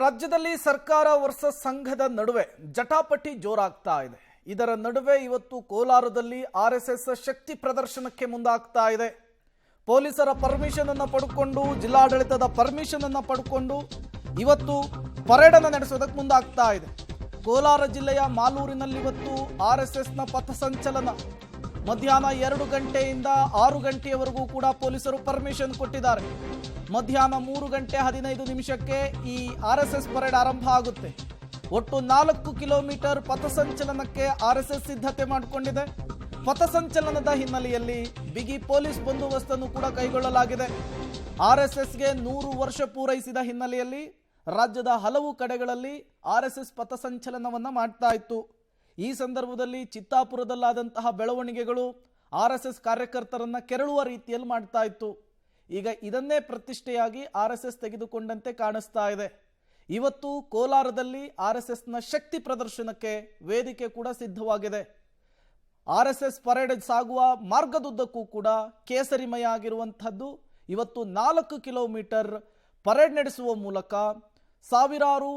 ರಾಜ್ಯದಲ್ಲಿ ಸರ್ಕಾರ ವರ್ಸಸ್ ಸಂಘದ ನಡುವೆ ಜಟಾಪಟಿ ಜೋರಾಗ್ತಾ ಇದೆ. ಇದರ ನಡುವೆ ಇವತ್ತು ಕೋಲಾರದಲ್ಲಿ ಆರ್ಎಸ್ಎಸ್ ಶಕ್ತಿ ಪ್ರದರ್ಶನಕ್ಕೆ ಮುಂದಾಗ್ತಾ ಇದೆ. ಪೊಲೀಸರ ಪರ್ಮಿಷನ್ ಅನ್ನು ಪಡೆದುಕೊಂಡು, ಜಿಲ್ಲಾಡಳಿತದ ಪರ್ಮಿಷನ್ ಅನ್ನು ಪಡೆದುಕೊಂಡು ಇವತ್ತು ಪರೇಡ್ ಅನ್ನು ನಡೆಸೋದಕ್ಕೆ ಮುಂದಾಗ್ತಾ ಇದೆ. ಕೋಲಾರ ಜಿಲ್ಲೆಯ ಮಾಲೂರಿನಲ್ಲಿ ಇವತ್ತು ಆರ್ಎಸ್ಎಸ್ನ ಪಥಸಂಚಲನ ಮಧ್ಯಾಹ್ನ 2 ಗಂಟೆಯಿಂದ 6 ಗಂಟೆಯವರೆಗೂ ಕೂಡ ಪೊಲೀಸರು ಪರ್ಮಿಷನ್ ಕೊಟ್ಟಿದ್ದಾರೆ. ಮಧ್ಯಾಹ್ನ 3 ಗಂಟೆ 15 ನಿಮಿಷಕ್ಕೆ ಈ ಆರ್ಎಸ್ಎಸ್ ಪರೇಡ್ ಆರಂಭ ಆಗುತ್ತೆ. ಒಟ್ಟು 4 ಕಿಲೋಮೀಟರ್ ಪಥಸಂಚಲನಕ್ಕೆ ಆರ್ಎಸ್ಎಸ್ ಸಿದ್ಧತೆ ಮಾಡಿಕೊಂಡಿದೆ. ಪಥಸಂಚಲನದ ಹಿನ್ನೆಲೆಯಲ್ಲಿ ಬಿಗಿ ಪೊಲೀಸ್ ಬಂದೋಬಸ್ತನ್ನು ಕೂಡ ಕೈಗೊಳ್ಳಲಾಗಿದೆ. ಆರ್ಎಸ್ಎಸ್ಗೆ 100 ವರ್ಷ ಪೂರೈಸಿದ ಹಿನ್ನೆಲೆಯಲ್ಲಿ ರಾಜ್ಯದ ಹಲವು ಕಡೆಗಳಲ್ಲಿ ಆರ್ಎಸ್ಎಸ್ ಪಥಸಂಚಲನವನ್ನು ಮಾಡ್ತಾ ಇತ್ತು. ಈ ಸಂದರ್ಭದಲ್ಲಿ ಚಿತ್ತಾಪುರದಲ್ಲಾದಂತಹ ಬೆಳವಣಿಗೆಗಳು ಆರ್ಎಸ್ಎಸ್ ಕಾರ್ಯಕರ್ತರನ್ನ ಕೆರಳುವ ರೀತಿಯಲ್ಲಿ ಮಾಡ್ತಾ ಇತ್ತು. ಈಗ ಇದನ್ನೇ ಪ್ರತಿಷ್ಠೆಯಾಗಿ ಆರ್ಎಸ್ಎಸ್ ತೆಗೆದುಕೊಂಡಂತೆ ಕಾಣಿಸ್ತಾ ಇದೆ. ಇವತ್ತು ಕೋಲಾರದಲ್ಲಿ ಆರ್ಎಸ್ಎಸ್ನ ಶಕ್ತಿ ಪ್ರದರ್ಶನಕ್ಕೆ ವೇದಿಕೆ ಕೂಡ ಸಿದ್ಧವಾಗಿದೆ. ಆರ್ಎಸ್ಎಸ್ ಪರೇಡ್ ಸಾಗುವ ಮಾರ್ಗದುದ್ದಕ್ಕೂ ಕೂಡ ಕೇಸರಿಮಯ ಆಗಿರುವಂಥದ್ದು. ಇವತ್ತು 4 ಕಿಲೋಮೀಟರ್ ಪರೇಡ್ ನಡೆಸುವ ಮೂಲಕ ಸಾವಿರಾರು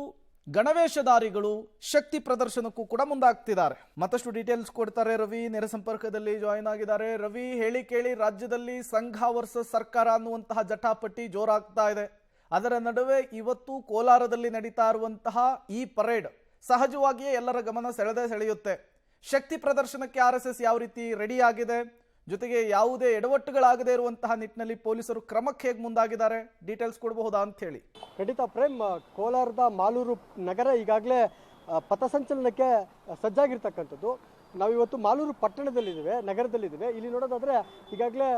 ಗಣವೇಶಧಾರಿಗಳು ಶಕ್ತಿ ಪ್ರದರ್ಶನಕ್ಕೂ ಕೂಡ ಮುಂದಾಗ್ತಿದ್ದಾರೆ. ಮತ್ತಷ್ಟು ಡೀಟೇಲ್ಸ್ ಕೊಡ್ತಾರೆ ರವಿ, ನೇರ ಸಂಪರ್ಕದಲ್ಲಿ ಜಾಯಿನ್ ಆಗಿದ್ದಾರೆ. ರವಿ, ಹೇಳಿ ಕೇಳಿ ರಾಜ್ಯದಲ್ಲಿ ಸಂಘ ವರ್ಸಸ್ ಸರ್ಕಾರ ಅನ್ನುವಂತಹ ಜಟಾಪಟಿ ಜೋರಾಗ್ತಾ ಇದೆ. ಅದರ ನಡುವೆ ಇವತ್ತು ಕೋಲಾರದಲ್ಲಿ ನಡೀತಾ ಇರುವಂತಹ ಈ ಪರೇಡ್ ಸಹಜವಾಗಿಯೇ ಎಲ್ಲರ ಗಮನ ಸೆಳೆಯುತ್ತೆ. ಶಕ್ತಿ ಪ್ರದರ್ಶನಕ್ಕೆ ಆರ್ಎಸ್ಎಸ್ ಯಾವ ರೀತಿ ರೆಡಿ ಆಗಿದೆ, ಜೊತೆಗೆ ಯಾವುದೇ ಎಡವಟ್ಟುಗಳಾಗದೇ ಇರುವಂತಹ ನಿಟ್ಟಿನಲ್ಲಿ ಪೊಲೀಸರು ಕ್ರಮಕ್ಕೆ ಹೇಗೆ ಮುಂದಾಗಿದ್ದಾರೆ, ಡೀಟೇಲ್ಸ್ ಕೊಡಬಹುದಾ ಅಂತ ಹೇಳಿ. ಖಂಡಿತ ಪ್ರೇಮ್, ಕೋಲಾರದ ಮಾಲೂರು ನಗರ ಈಗಾಗಲೇ ಪಥಸಂಚಲನಕ್ಕೆ ಸಜ್ಜಾಗಿರ್ತಕ್ಕಂಥದ್ದು. ನಾವಿವತ್ತು ಮಾಲೂರು ಪಟ್ಟಣದಲ್ಲಿದ್ದೇವೆ, ನಗರದಲ್ಲಿದ್ದೇವೆ. ಇಲ್ಲಿ ನೋಡೋದಾದ್ರೆ ಈಗಾಗಲೇ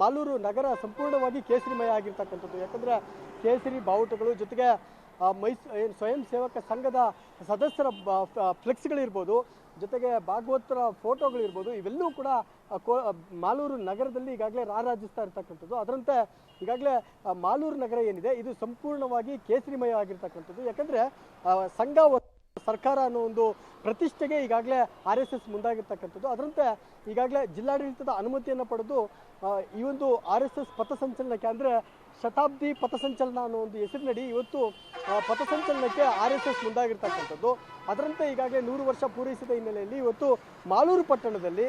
ಮಾಲೂರು ನಗರ ಸಂಪೂರ್ಣವಾಗಿ ಕೇಸರಿಮಯ ಆಗಿರ್ತಕ್ಕಂಥದ್ದು. ಯಾಕಂದರೆ ಕೇಸರಿ ಬಾವುಟಗಳು, ಜೊತೆಗೆ ಸ್ವಯಂ ಸೇವಕ ಸಂಘದ ಸದಸ್ಯರ ಫ್ಲೆಕ್ಸ್ಗಳಿರ್ಬೋದು, ಜೊತೆಗೆ ಭಾಗವತರ ಫೋಟೋಗಳಿರ್ಬೋದು, ಇವೆಲ್ಲವೂ ಕೂಡ ಮಾಲೂರು ನಗರದಲ್ಲಿ ಈಗಾಗಲೇ ರಾರಾಜಿಸ್ತಾ ಇರ್ತಕ್ಕಂಥದ್ದು. ಅದರಂತೆ ಈಗಾಗಲೇ ಮಾಲೂರು ನಗರ ಏನಿದೆ ಇದು ಸಂಪೂರ್ಣವಾಗಿ ಕೇಸರಿಮಯ ಆಗಿರ್ತಕ್ಕಂಥದ್ದು. ಯಾಕಂದರೆ ಸಂಘ ಸರ್ಕಾರ ಅನ್ನೋ ಒಂದು ಪ್ರತಿಷ್ಠೆಗೆ ಈಗಾಗಲೇ ಆರ್ಎಸ್ಎಸ್ ಮುಂದಾಗಿರ್ತಕ್ಕಂಥದ್ದು. ಅದರಂತೆ ಈಗಾಗಲೇ ಜಿಲ್ಲಾಡಳಿತದ ಅನುಮತಿಯನ್ನು ಪಡೆದು ಈ ಒಂದು ಆರ್ಎಸ್ಎಸ್ ಪಥಸಂಚಲನಕ್ಕೆ, ಅಂದರೆ ಶತಾಬ್ದಿ ಪಥಸಂಚಲನ ಅನ್ನೋ ಒಂದು ಹೆಸರಿನಡಿ ಇವತ್ತು ಪಥಸಂಚಲನಕ್ಕೆ ಆರ್ಎಸ್ಎಸ್ ಮುಂದಾಗಿರ್ತಕ್ಕಂಥದ್ದು. ಅದರಂತೆ ಈಗಾಗಲೇ 100 ವರ್ಷ ಪೂರೈಸಿದ ಹಿನ್ನೆಲೆಯಲ್ಲಿ ಇವತ್ತು ಮಾಲೂರು ಪಟ್ಟಣದಲ್ಲಿ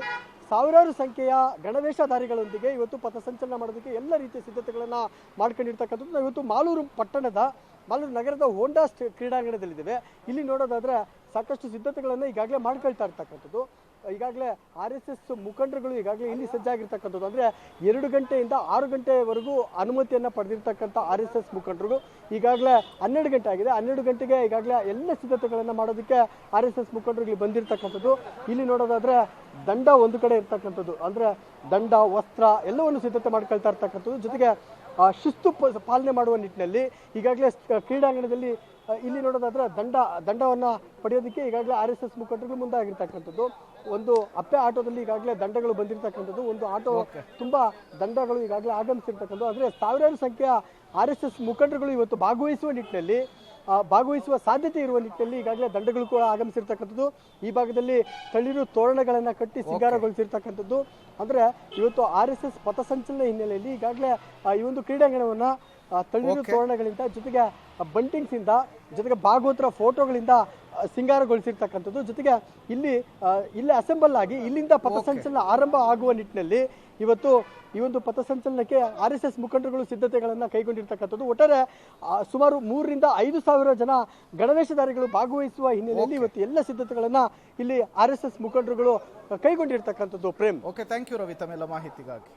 ಸಾವಿರಾರು ಸಂಖ್ಯೆಯ ಗಣವೇಶಧಾರಿಗಳೊಂದಿಗೆ ಇವತ್ತು ಪಥಸಂಚಲನ ಮಾಡೋದಕ್ಕೆ ಎಲ್ಲ ರೀತಿಯ ಸಿದ್ಧತೆಗಳನ್ನು ಮಾಡ್ಕೊಂಡಿರ್ತಕ್ಕಂಥದ್ದು. ನಾವು ಇವತ್ತು ಮಾಲೂರು ನಗರದ ಹೋಂಡಾ ಕ್ರೀಡಾಂಗಣದಲ್ಲಿದ್ದೇವೆ. ಇಲ್ಲಿ ನೋಡೋದಾದ್ರೆ ಸಾಕಷ್ಟು ಸಿದ್ಧತೆಗಳನ್ನು ಈಗಾಗಲೇ ಮಾಡ್ಕೊಳ್ತಾ ಇರ್ತಕ್ಕಂಥದ್ದು. ಈಗಾಗಲೇ ಆರ್ಎಸ್ಎಸ್ ಮುಖಂಡರುಗಳು ಈಗಾಗಲೇ ಇಲ್ಲಿ ಸಜ್ಜಾಗಿರ್ತಕ್ಕಂಥದ್ದು. ಅಂದರೆ 2 ಗಂಟೆಯಿಂದ 6 ಗಂಟೆವರೆಗೂ ಅನುಮತಿಯನ್ನು ಪಡೆದಿರ್ತಕ್ಕಂಥ ಆರ್ಎಸ್ಎಸ್ ಮುಖಂಡರು ಈಗಾಗಲೇ 12 ಗಂಟೆ ಆಗಿದೆ. 12 ಗಂಟೆಗೆ ಈಗಾಗಲೇ ಎಲ್ಲ ಸಿದ್ಧತೆಗಳನ್ನು ಮಾಡೋದಕ್ಕೆ ಆರ್ಎಸ್ಎಸ್ ಮುಖಂಡರು ಇಲ್ಲಿ ಬಂದಿರತಕ್ಕಂಥದ್ದು. ಇಲ್ಲಿ ನೋಡೋದಾದ್ರೆ ದಂಡ ಒಂದು ಕಡೆ ಇರ್ತಕ್ಕಂಥದ್ದು, ಅಂದರೆ ದಂಡ, ವಸ್ತ್ರ ಎಲ್ಲವನ್ನು ಸಿದ್ಧತೆ ಮಾಡ್ಕೊಳ್ತಾ ಇರ್ತಕ್ಕಂಥದ್ದು. ಜೊತೆಗೆ ಶಿಸ್ತು ಪಾಲನೆ ಮಾಡುವ ನಿಟ್ಟಿನಲ್ಲಿ ಈಗಾಗಲೇ ಕ್ರೀಡಾಂಗಣದಲ್ಲಿ ಇಲ್ಲಿ ನೋಡೋದಾದ್ರೆ ದಂಡವನ್ನು ಪಡೆಯೋದಕ್ಕೆ ಈಗಾಗಲೇ ಆರ್ಎಸ್ಎಸ್ ಮುಖಂಡರುಗಳು ಮುಂದಾಗಿರ್ತಕ್ಕಂಥದ್ದು. ಒಂದು ಅಪ್ಪೆ ಆಟೋದಲ್ಲಿ ಈಗಾಗಲೇ ದಂಡಗಳು ಬಂದಿರತಕ್ಕಂಥದ್ದು. ಒಂದು ಆಟೋ ತುಂಬಾ ದಂಡಗಳು ಈಗಾಗಲೇ ಆಗಮಿಸಿರ್ತಕ್ಕಂಥದ್ದು. ಆದರೆ ಸಾವಿರಾರು ಸಂಖ್ಯೆಯ ಆರ್ಎಸ್ಎಸ್ ಮುಖಂಡರುಗಳು ಇವತ್ತು ಭಾಗವಹಿಸುವ ಸಾಧ್ಯತೆ ಇರುವ ನಿಟ್ಟಿನಲ್ಲಿ ಈಗಾಗಲೇ ದಂಡಗಳು ಕೂಡ ಆಗಮಿಸಿರ್ತಕ್ಕಂಥದ್ದು. ಈ ಭಾಗದಲ್ಲಿ ತಳಿರು ತೋರಣಗಳನ್ನು ಕಟ್ಟಿ ಸಿಂಗಾರಗೊಳಿಸಿರ್ತಕ್ಕಂಥದ್ದು. ಅಂದರೆ ಇವತ್ತು ಆರ್ಎಸ್ಎಸ್ ಪಥಸಂಚಲನ ಹಿನ್ನೆಲೆಯಲ್ಲಿ ಈಗಾಗಲೇ ಈ ಒಂದು ಕ್ರೀಡಾಂಗಣವನ್ನು ತಳಿರು ತೋರಣಗಳಿಂದ, ಜೊತೆಗೆ ಬಂಟಿಂಗ್ಸ್ ಇಂದ, ಜೊತೆಗೆ ಭಾಗವತರ ಫೋಟೋಗಳಿಂದ ಸಿಂಗಾರಗೊಳಿಸಿರ್ತಕ್ಕಂಥದ್ದು. ಜೊತೆಗೆ ಇಲ್ಲಿ ಅಸೆಂಬಲ್ ಆಗಿ ಇಲ್ಲಿಂದ ಪಥಸಂಚಲನ ಆರಂಭ ಆಗುವ ನಿಟ್ಟಿನಲ್ಲಿ ಇವತ್ತು ಈ ಒಂದು ಪಥಸಂಚಲನಕ್ಕೆ ಆರ್ಎಸ್ಎಸ್ ಮುಖಂಡರುಗಳು ಸಿದ್ಧತೆಗಳನ್ನು ಕೈಗೊಂಡಿರ್ತಕ್ಕಂಥದ್ದು. ಒಟ್ಟಾರೆ ಸುಮಾರು 3,000 ರಿಂದ 5,000 ಜನ ಗಣವೇಶಧಾರಿಗಳು ಭಾಗವಹಿಸುವ ಹಿನ್ನೆಲೆಯಲ್ಲಿ ಇವತ್ತು ಎಲ್ಲ ಸಿದ್ಧತೆಗಳನ್ನು ಇಲ್ಲಿ ಆರ್ಎಸ್ಎಸ್ ಮುಖಂಡರುಗಳು ಕೈಗೊಂಡಿರ್ತಕ್ಕಂಥದ್ದು. Prem, okay, thank you Ravi ತಮ್ಮೆಲ್ಲ ಮಾಹಿತಿಗಾಗಿ.